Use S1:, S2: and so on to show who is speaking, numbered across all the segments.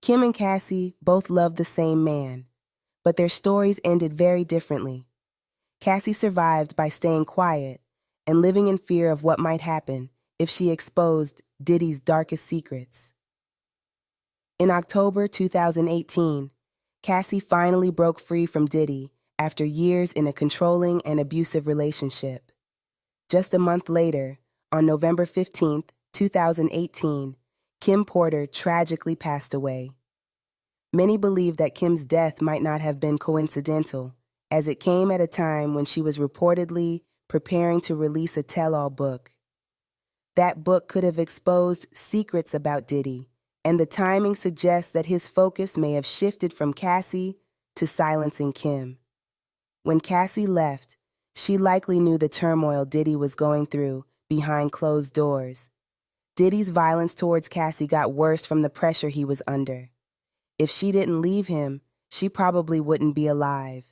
S1: Kim and Cassie both loved the same man, but their stories ended very differently. Cassie survived by staying quiet and living in fear of what might happen if she exposed Diddy's darkest secrets. In October 2018, Cassie finally broke free from Diddy after years in a controlling and abusive relationship. Just a month later, on November 15th, 2018, Kim Porter tragically passed away. Many believe that Kim's death might not have been coincidental, as it came at a time when she was reportedly preparing to release a tell-all book. That book could have exposed secrets about Diddy, and the timing suggests that his focus may have shifted from Cassie to silencing Kim. When Cassie left, she likely knew the turmoil Diddy was going through behind closed doors. Diddy's violence towards Cassie got worse from the pressure he was under. If she didn't leave him, she probably wouldn't be alive.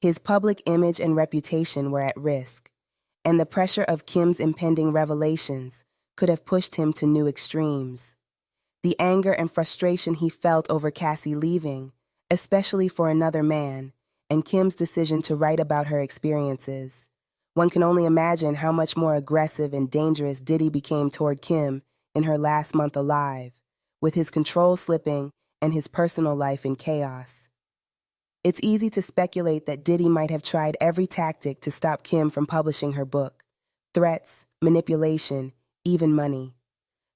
S1: His public image and reputation were at risk, and the pressure of Kim's impending revelations could have pushed him to new extremes. The anger and frustration he felt over Cassie leaving, especially for another man, and Kim's decision to write about her experiences. One can only imagine how much more aggressive and dangerous Diddy became toward Kim in her last month alive, with his control slipping and his personal life in chaos. It's easy to speculate that Diddy might have tried every tactic to stop Kim from publishing her book: threats, manipulation, even money.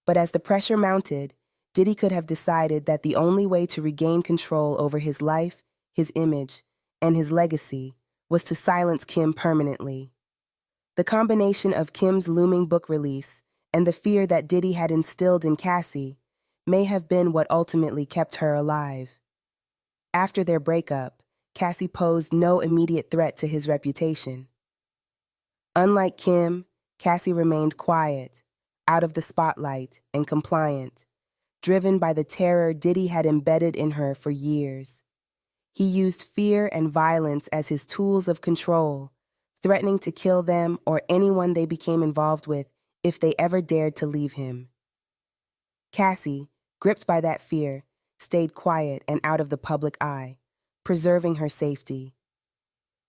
S1: But as the pressure mounted, Diddy could have decided that the only way to regain control over his life, his image, and his legacy was to silence Kim permanently. The combination of Kim's looming book release and the fear that Diddy had instilled in Cassie may have been what ultimately kept her alive. After their breakup, Cassie posed no immediate threat to his reputation. Unlike Kim, Cassie remained quiet, out of the spotlight, and compliant, driven by the terror Diddy had embedded in her for years. He used fear and violence as his tools of control, threatening to kill them or anyone they became involved with if they ever dared to leave him. Cassie, gripped by that fear, stayed quiet and out of the public eye, preserving her safety.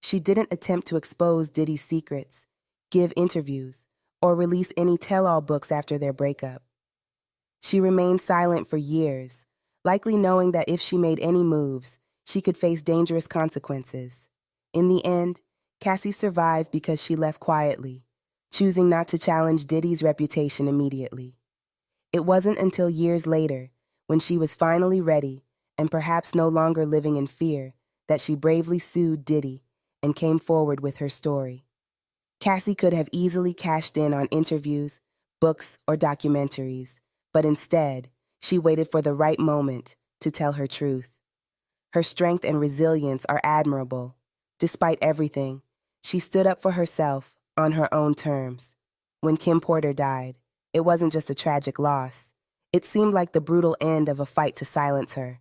S1: She didn't attempt to expose Diddy's secrets, give interviews, or release any tell-all books after their breakup. She remained silent for years, likely knowing that if she made any moves, she could face dangerous consequences. In the end, Cassie survived because she left quietly, choosing not to challenge Diddy's reputation immediately. It wasn't until years later, when she was finally ready and perhaps no longer living in fear, that she bravely sued Diddy and came forward with her story. Cassie could have easily cashed in on interviews, books, or documentaries, but instead, she waited for the right moment to tell her truth. Her strength and resilience are admirable. Despite everything, she stood up for herself on her own terms. When Kim Porter died, it wasn't just a tragic loss. It seemed like the brutal end of a fight to silence her.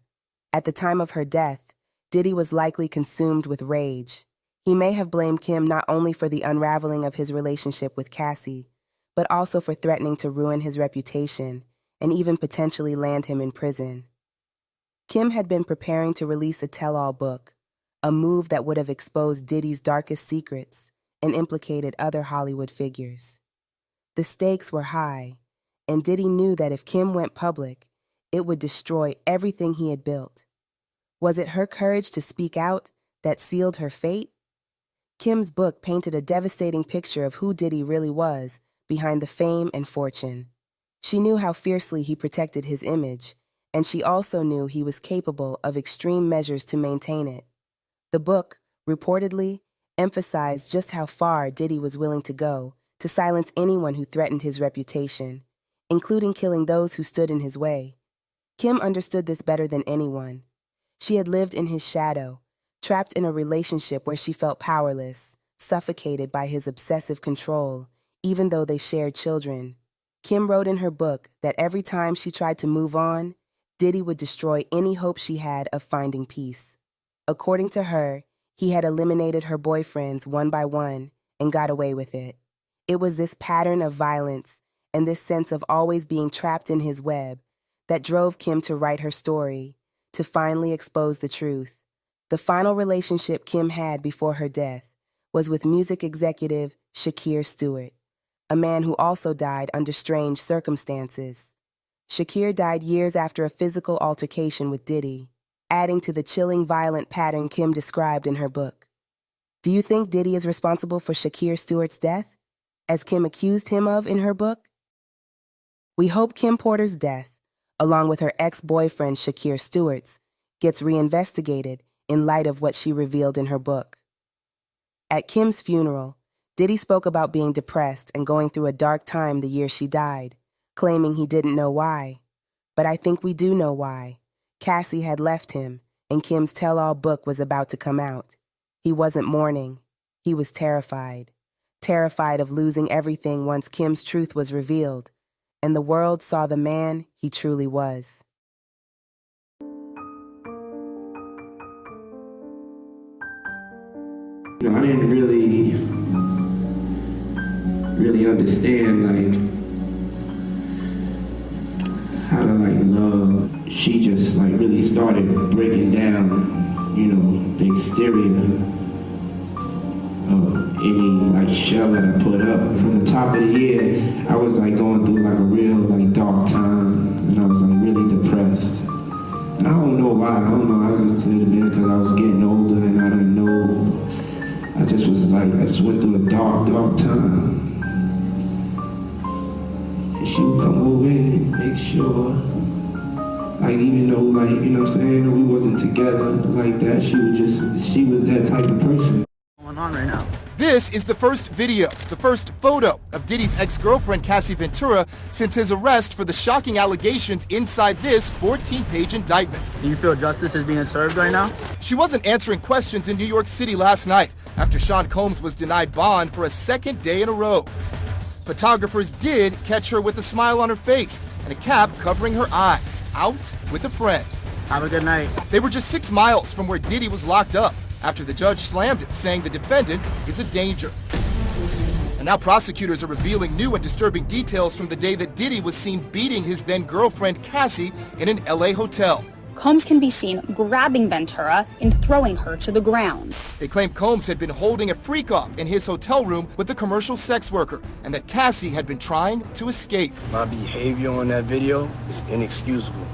S1: At the time of her death, Diddy was likely consumed with rage. He may have blamed Kim not only for the unraveling of his relationship with Cassie, but also for threatening to ruin his reputation and even potentially land him in prison. Kim had been preparing to release a tell-all book, a move that would have exposed Diddy's darkest secrets and implicated other Hollywood figures. The stakes were high, and Diddy knew that if Kim went public, it would destroy everything he had built. Was it her courage to speak out that sealed her fate? Kim's book painted a devastating picture of who Diddy really was behind the fame and fortune. She knew how fiercely he protected his image, and she also knew he was capable of extreme measures to maintain it. The book, reportedly, emphasized just how far Diddy was willing to go to silence anyone who threatened his reputation, including killing those who stood in his way. Kim understood this better than anyone. She had lived in his shadow, trapped in a relationship where she felt powerless, suffocated by his obsessive control, even though they shared children. Kim wrote in her book that every time she tried to move on, Diddy would destroy any hope she had of finding peace. According to her, he had eliminated her boyfriends one by one and got away with it. It was this pattern of violence and this sense of always being trapped in his web that drove Kim to write her story, to finally expose the truth. The final relationship Kim had before her death was with music executive Shakir Stewart, a man who also died under strange circumstances. Shakir died years after a physical altercation with Diddy, adding to the chilling violent pattern Kim described in her book. Do you think Diddy is responsible for Shakir Stewart's death, as Kim accused him of in her book? We hope Kim Porter's death, along with her ex-boyfriend Shakir Stewart's, gets reinvestigated in light of what she revealed in her book. At Kim's funeral, Diddy spoke about being depressed and going through a dark time the year she died, claiming he didn't know why. But I think we do know why. Cassie had left him, and Kim's tell-all book was about to come out. He wasn't mourning. He was terrified. Terrified of losing everything once Kim's truth was revealed, and the world saw the man he truly was.
S2: I didn't really understand, how to, love. She just, really started breaking down, the exterior of any, shell that I put up. From the top of the year, I was, going through, a real, dark time, and I was, really depressed. And I don't know why. I don't know. It could have been because I was getting older and I didn't know. I just went through a dark time. And she would come over and make sure, even though, what I'm saying, we wasn't together like that, she was that type of person.
S3: What's going on right now?
S4: This is the first video, the first photo of Diddy's ex-girlfriend Cassie Ventura since his arrest for the shocking allegations inside this 14-page indictment.
S3: Do you feel justice is being served right now?
S4: She wasn't answering questions in New York City last night after Sean Combs was denied bond for a second day in a row. Photographers did catch her with a smile on her face and a cap covering her eyes, out with a friend.
S3: Have a good night.
S4: They were just 6 miles from where Diddy was locked up after the judge slammed it, saying the defendant is a danger. And now prosecutors are revealing new and disturbing details from the day that Diddy was seen beating his then-girlfriend Cassie in an LA hotel.
S5: Combs can be seen grabbing Ventura and throwing her to the ground.
S4: They claim Combs had been holding a freak-off in his hotel room with a commercial sex worker and that Cassie had been trying to escape.
S6: My behavior on that video is inexcusable.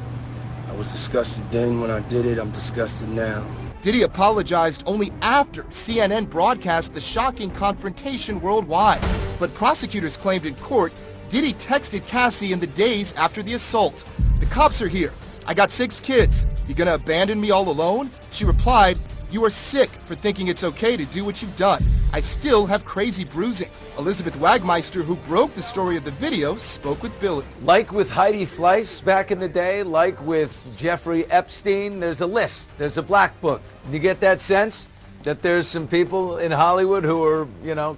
S6: I was disgusted then when I did it. I'm disgusted now.
S4: Diddy apologized only after CNN broadcast the shocking confrontation worldwide. But prosecutors claimed in court Diddy texted Cassie in the days after the assault. "The cops are here. I got 6 kids. You gonna abandon me all alone?" She replied, "You are sick for thinking it's okay to do what you've done. I still have crazy bruising." Elizabeth Wagmeister, who broke the story of the video, spoke with Billy.
S7: Like with Heidi Fleiss back in the day, like with Jeffrey Epstein, there's a list, there's a black book. You get that sense that there's some people in Hollywood who are,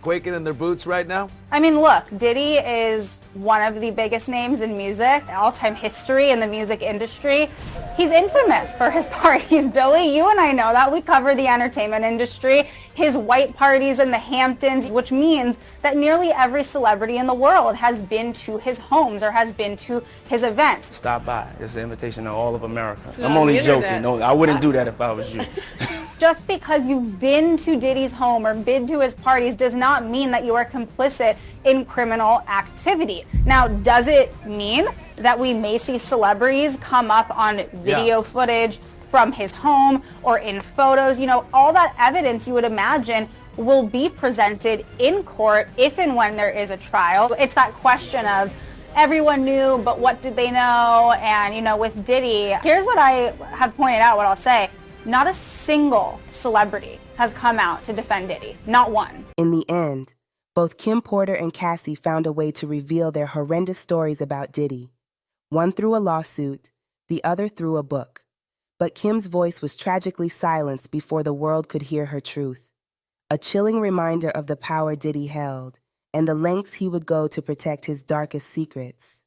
S7: quaking in their boots right now?
S5: I mean, look, Diddy is one of the biggest names in music, all-time history in the music industry. He's infamous for his parties, Billy. You and I know that. We cover the entertainment industry. His white parties in the Hamptons, which means that nearly every celebrity in the world has been to his homes or has been to his events.
S8: Stop by. It's an invitation to all of America. I'm only joking. No, I wouldn't do that if I was you.
S5: Just because you've been to Diddy's home or been to his parties does not mean that you are complicit in criminal activity. Now, does it mean that we may see celebrities come up on video footage from his home or in photos? All that evidence you would imagine will be presented in court if and when there is a trial. It's that question of everyone knew, but what did they know? And, with Diddy, here's what I have pointed out, what I'll say. Not a single celebrity has come out to defend Diddy. Not one.
S1: In the end, both Kim Porter and Cassie found a way to reveal their horrendous stories about Diddy. One through a lawsuit, the other through a book. But Kim's voice was tragically silenced before the world could hear her truth. A chilling reminder of the power Diddy held and the lengths he would go to protect his darkest secrets.